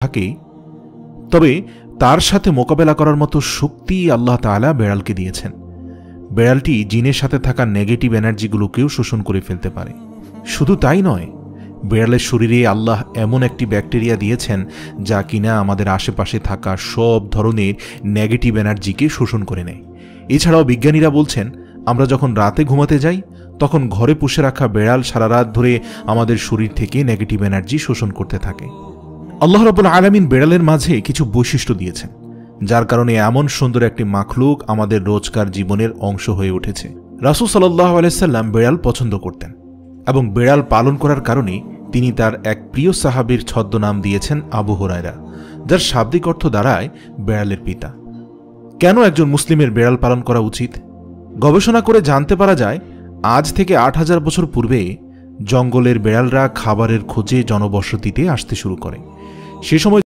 থাকে, তবে তার সাথে মোকাবেলা করার মতো শক্তি আল্লাহ তাআলা বেড়ালকে দিয়েছেন। বেড়ালটি জিনের সাথে থাকা নেগেটিভ এনার্জিগুলোকেও শোষণ করে ফেলতে পারে। শুধু তাই নয়, বেড়ালের শরীরে আল্লাহ এমন একটি ব্যাকটেরিয়া দিয়েছেন যা কিনা আমাদের আশেপাশে থাকা সব ধরনের নেগেটিভ এনার্জিকে শোষণ করে নেয়। এছাড়াও বিজ্ঞানীরা বলছেন, আমরা যখন রাতে ঘুমাতে যাই তখন ঘরে পুষে রাখা বেড়াল সারা রাত ধরে আমাদের শরীর থেকে নেগেটিভ এনার্জি শোষণ করতে থাকে। আল্লাহ রাব্বুল আলামিন বেড়ালের মাঝে কিছু বৈশিষ্ট্য দিয়েছেন, যার কারণে এমন সুন্দর একটি মাখলুক আমাদের রোজকার জীবনের অংশ হয়ে উঠেছে। রাসূল সাল্লাল্লাহু আলাইহি সাল্লাম বেড়াল পছন্দ করতেন এবং বেড়াল পালন করার কারণে তিনি তার এক প্রিয় সাহাবীর ছদ্মনাম দিয়েছেন আবু হুরায়রা, যার শাব্দিক অর্থ দাঁড়ায় বেড়ালের পিতা। কেন একজন মুসলিমের বেড়াল পালন করা উচিত? গবেষণা করে জানতে পারা যায়, আজ থেকে ৮,০০০ বছর পূর্বে জঙ্গলের বেড়ালরা খাবারের খোঁজে জনবসতিতে আসতে শুরু করে। সে সময়